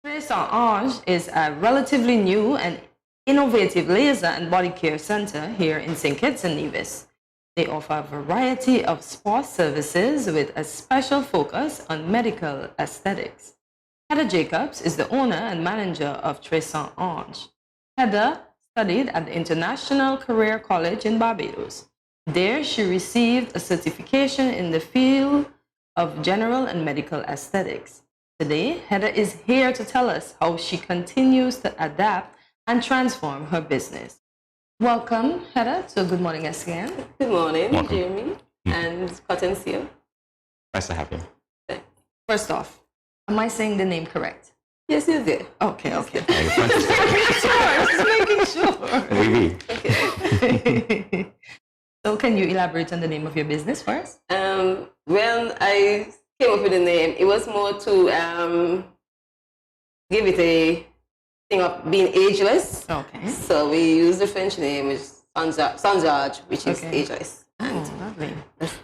Très San Âge is a relatively new and innovative laser and body care center here in St. Kitts and Nevis. They offer a variety of spa services with a special focus on medical aesthetics. Heather Jacobs is the owner and manager of Très San Âge. Heather studied at the International Career College in Barbados. There, she received a certification in the field of general and medical aesthetics. Today, Heather is here to tell us how she continues to adapt and transform her business. Welcome, Heather, to Good Morning SKN. Good morning, Welcome. Jeremy and Cottonseal. Nice to have you. First off, am I saying the name correct? Yes, you did. Okay, okay. Yeah, you're French. Just making sure. Oui, oui. Okay. So can you elaborate on the name of your business for us? When I came up with the name, it was more to give it a thing of being ageless. Okay. So we use the French name, which is San Âge, which is Okay. ageless. Oh, And lovely.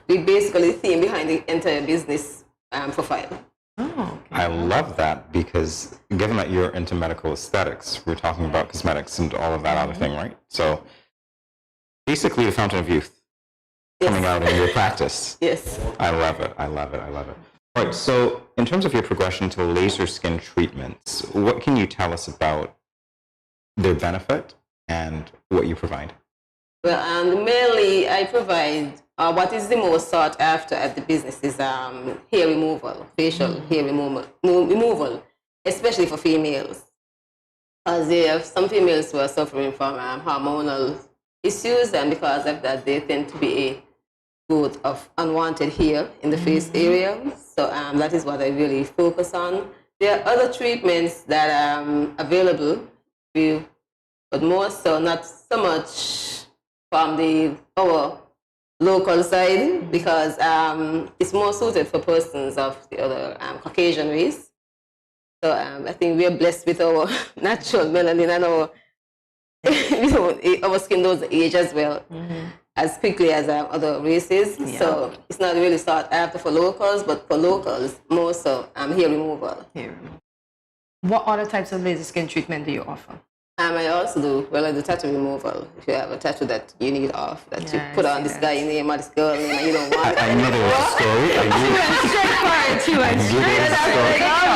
we basically the theme behind the entire business profile. Oh, okay. I love that because given that you're into medical aesthetics, we're talking about cosmetics and all of that other thing, right? So basically the fountain of youth coming Yes. out in your practice. Yes. I love it. I love it. I love it. All right. So in terms of your progression to laser skin treatments, what can you tell us about their benefit and what you provide? Well, mainly I provide what is the most sought after at the business is hair removal, facial hair removal, especially for females. As there are some females who are suffering from hormonal issues, and because of that, they tend to be a growth of unwanted hair in the face area. So that is what I really focus on. There are other treatments that are available, but more so not so much from our local side because it's more suited for persons of the other Caucasian race. So I think we are blessed with our natural melanin and our our skin doesn't age as well as quickly as other races. Yeah. So it's not really sought after for locals, but for locals more so hair removal. Here. What other types of laser skin treatment do you offer? I also do, I do tattoo removal. If you have a tattoo that you need off, that Yeah, you put I on see this that. guy name or this girl name and you don't want it. I knew there was a story. I knew.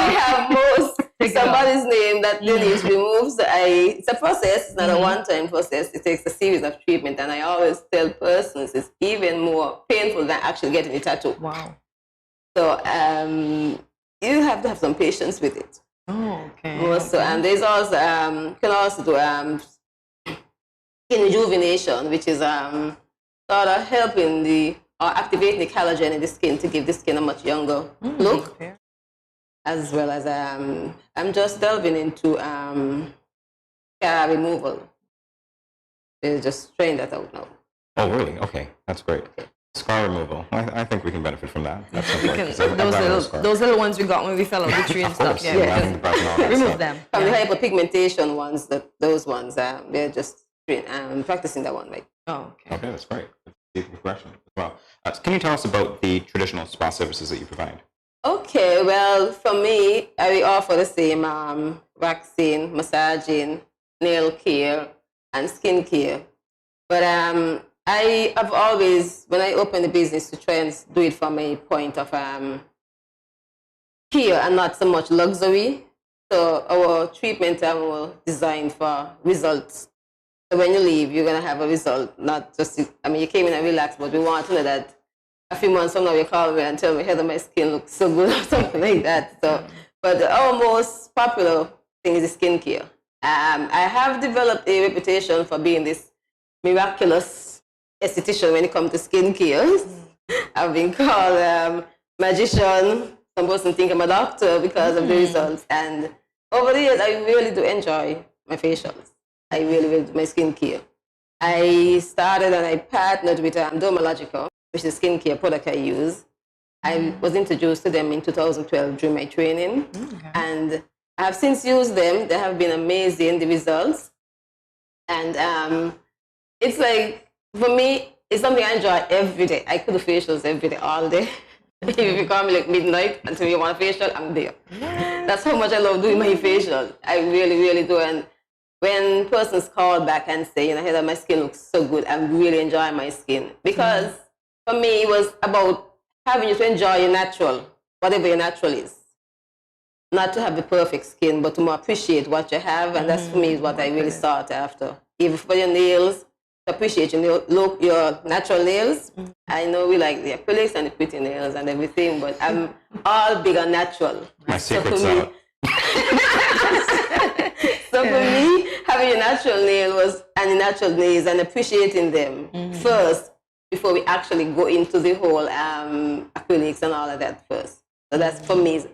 We have most somebody's name that they need to remove. So it's a process. It's not a one-time process. It takes a series of treatment. And I always tell persons it's even more painful than actually getting a tattoo. Wow. So you have to have some patience with it. Oh, okay. Also, and there's also can also do skin rejuvenation, which is sort of helping or activating the collagen in the skin to give the skin a much younger look, Okay. as well as I'm just delving into scar removal. We're just trying that out now. Oh, really? Okay, that's great. Scar removal. I think we can benefit from that. That sounds We right, can, 'cause I've got a those scar. little ones we got when we fell off the tree and Of stuff. course, Yeah, yeah, we having the breath and all that remove stuff. them. From Yeah. the hyperpigmentation ones, those ones, we're just practicing that one, right? Oh, okay. Okay, that's great. Let's see the progression as well. Can you tell us about the traditional spa services that you provide? Okay, well, for me, I offer the same waxing, massaging, nail care, and skin care. But I have always, when I open the business, to try and do it from a point of care and not so much luxury. So our treatment were designed for results. So when you leave, you're going to have a result, not just, you came in and relaxed, but we want to know that a few months from now you call me and tell me, Heather, my skin looks so good or something like that. So, but our most popular thing is the skincare. I have developed a reputation for being this miraculous esthetician when it comes to skincare. I've been called magician. Some person think I'm a doctor because of the results. And over the years, I really do enjoy my facials. I really do my skincare. I started and I partnered with Dermalogica, which is a skincare product I use. I was introduced to them in 2012 during my training. Okay. And I have since used them. They have been amazing, the results. And it's like, for me, it's something I enjoy every day. I could do facials every day, all day. If you call me like midnight until you want a facial, I'm there. That's how much I love doing my facial. I really, really do. And when persons call back and say, you know, hey, that my skin looks so good, I'm really enjoying my skin. Because for me, it was about having you to enjoy your natural, whatever your natural is. Not to have the perfect skin, but to more appreciate what you have. And that's for me is what I really sought after. Even for your nails, to appreciate your natural nails. I know we like the acrylics and the pretty nails and everything, but I'm all big on natural. My secret's out. So for me, having a natural nail was, and the natural nails and appreciating them first before we actually go into the whole acrylics and all of that first. So that's for me,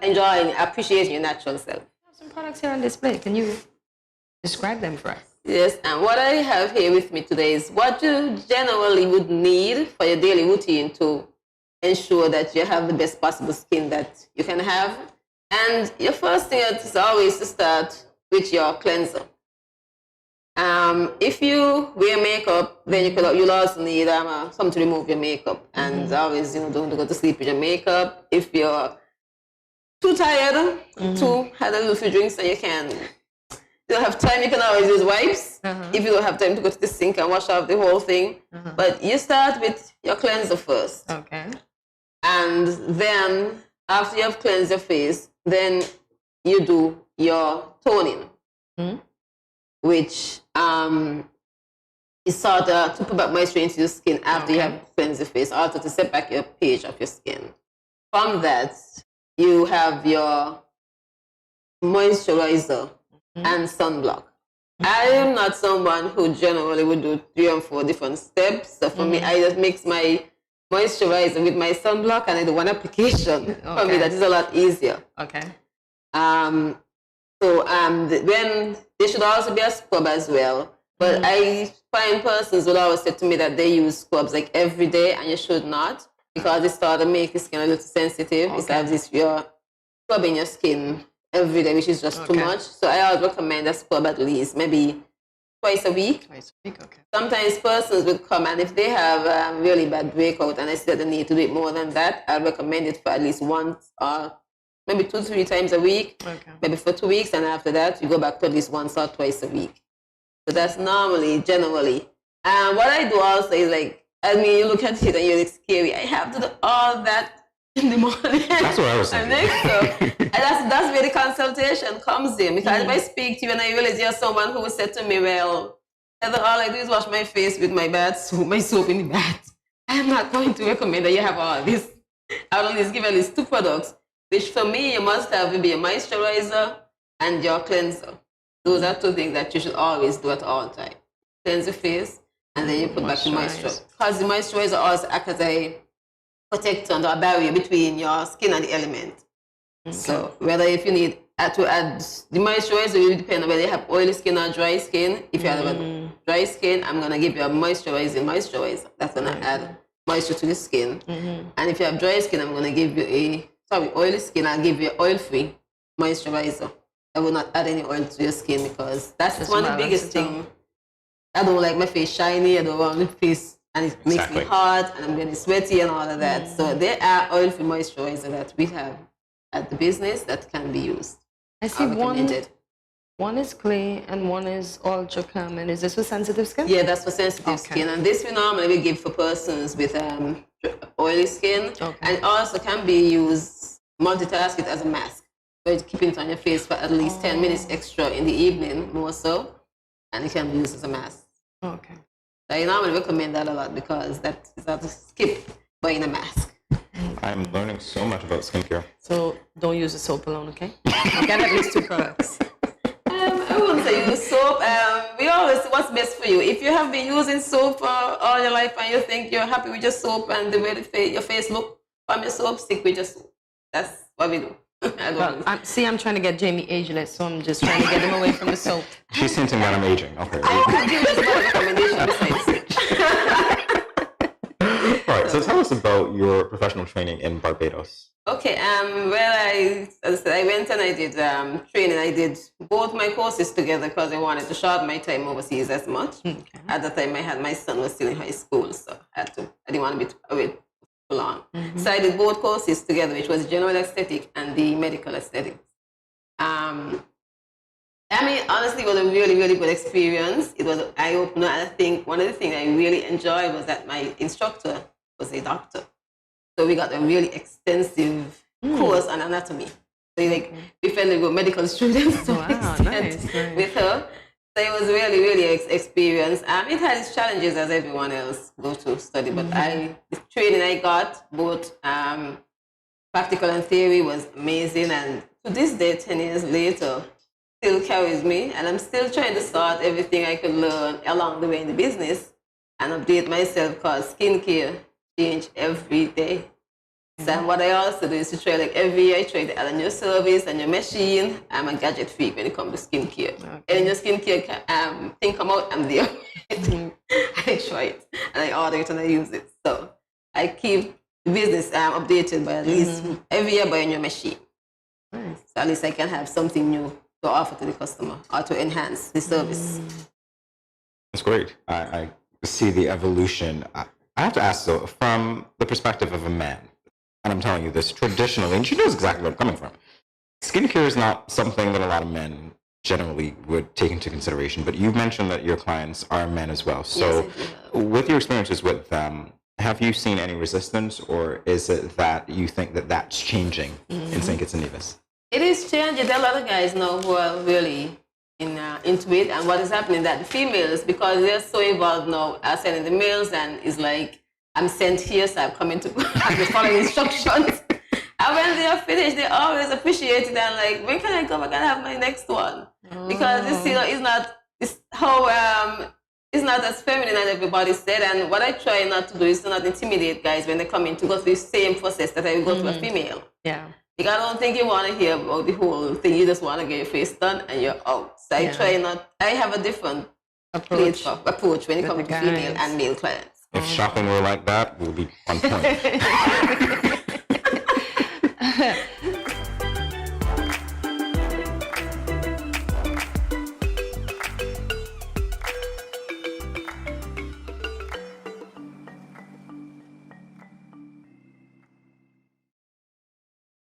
enjoying, appreciating your natural self. Some products here on display. Can you describe them for us? Yes, and what I have here with me today is what you generally would need for your daily routine to ensure that you have the best possible skin that you can have. And your first thing is always to start with your cleanser. If you wear makeup, then you'll also need something to remove your makeup. And always, don't go to sleep with your makeup. If you're too tired to have a little few drinks, then you can. If you don't have time, you can always use wipes. If you don't have time to go to the sink and wash off the whole thing. But you start with your cleanser first. Okay. And then after you have cleansed your face, then you do your toning, which is sort of to put back moisture into your skin after you have cleansed your face, also to set back your pH of your skin. From that, you have your moisturizer and sunblock. I am not someone who generally would do 3 or 4 different steps. So for me, I just mix my moisturizer with my sunblock and I do one application. For me, that is a lot easier. Okay. Then there should also be a scrub as well. But I find persons will always say to me that they use scrubs like every day, and you should not, because it starts to make your skin a little sensitive. It's as if you're scrubbing your skin every day, which is just too much. So I always recommend a scrub at least maybe twice a week. Okay. Sometimes persons will come, and if they have really bad breakout and I see that they need to do it more than that, I recommend it for at least once or maybe 2 to 3 times a week, maybe for 2 weeks, and after that you go back to at least once or twice a week. So that's generally. And what I do also is you look at it and you're scary. I have to do all that in the morning. That's what I was thinking. And that's where the consultation comes in. Because if I speak to you and I realize you're someone who said to me, well, Heather, all I do is wash my face with my my soap in the bath. I'm not going to recommend that you have all this. I'll at least give at least 2 products, which for me, you must have to be a moisturizer and your cleanser. Those are 2 things that you should always do at all times. Cleanse your face, and then you put back the moisturizer. Because the moisturizer also acts as a protector and a barrier between your skin and the element. So whether if you need to add the moisturizer, it will depend on whether you have oily skin or dry skin. If you have dry skin, I'm going to give you a moisturizer. That's going to add moisture to the skin. And if you have dry skin, I'm going to give you oily skin, I'll give you oil-free moisturizer. I will not add any oil to your skin because that's one of the biggest things. I don't like my face shiny, I don't want my face, and it makes me hot, and I'm getting sweaty and all of that. So there are oil-free moisturizer that we have at the business that can be used. I see one is clay and one is ultra calm. And is this for sensitive skin? Yeah, that's for sensitive skin. And this we normally give for persons with oily skin. And also can be used, multitask it as a mask. So keep it on your face for at least 10 minutes extra in the evening, more so. And it can be used as a mask. Okay. So I normally recommend that a lot because that is how to skip buying a mask. I'm learning so much about skincare. So don't use the soap alone, okay? You get at least 2 products. I wouldn't say use soap. We always what's best for you. If you have been using soap for all your life and you think you're happy with your soap and the way your face look from your soap, stick with your soap. That's what we do. I'm trying to get Jamie ageless, so I'm just trying to get him away from the soap. She's hinting that I'm aging. Okay. I could give this one recommendation besides. All right. So tell us about your professional training in Barbados. Okay. As I said, I went and I did training. I did both my courses together because I wanted to shorten my time overseas as much. At the time, my son was still in high school, so I didn't want to be away full on. So I did both courses together, which was general aesthetic and the medical aesthetics. I mean, honestly, it was a really, really good experience. It was an eye-opener. And I think one of the things I really enjoyed was that my instructor was a doctor. So we got a really extensive course on anatomy. So like, we felt like we were medical students to nice. with her. So it was really, really experience. It had its challenges as everyone else go to study, but the training I got, both practical and theory, was amazing. And to this day, 10 years later, still carries me, and I'm still trying to start everything I could learn along the way in the business and update myself, because skincare change every day. So what I also do is to try, like every year I try to add a new service, a new machine. I'm a gadget freak when it comes to skincare. Okay. Any new skincare thing come out, I'm there. I try it, and I order it, and I use it. So I keep the business updated by at least every year by a new machine. Nice. So at least I can have something new to offer to the customer or to enhance the service. That's great. I see the evolution. I have to ask, though, from the perspective of a man, and I'm telling you this traditionally, and she knows exactly where I'm coming from. Skincare is not something that a lot of men generally would take into consideration, but you mentioned that your clients are men as well. So Yes, with your experiences with them, have you seen any resistance, or is it that you think that that's changing in St. Kitts and Nevis? It is changing. There are a lot of guys now who are really into it, and what is happening that the females, because they're so involved now, are sending the males, and it's like, I'm sent here, so I'm coming to I'm just following instructions. And when they are finished, they always appreciate it, and like, when can I come? I can have my next one, because this, it's not as feminine as everybody said. And what I try not to do is to not intimidate guys when they come in to go through the same process that I would go to a female. Yeah. Like, I don't think you want to hear about the whole thing. You just want to get your face done and you're out. So I try not. I have a different approach when it comes to female and male clients. If shopping were like that, we'll be on point.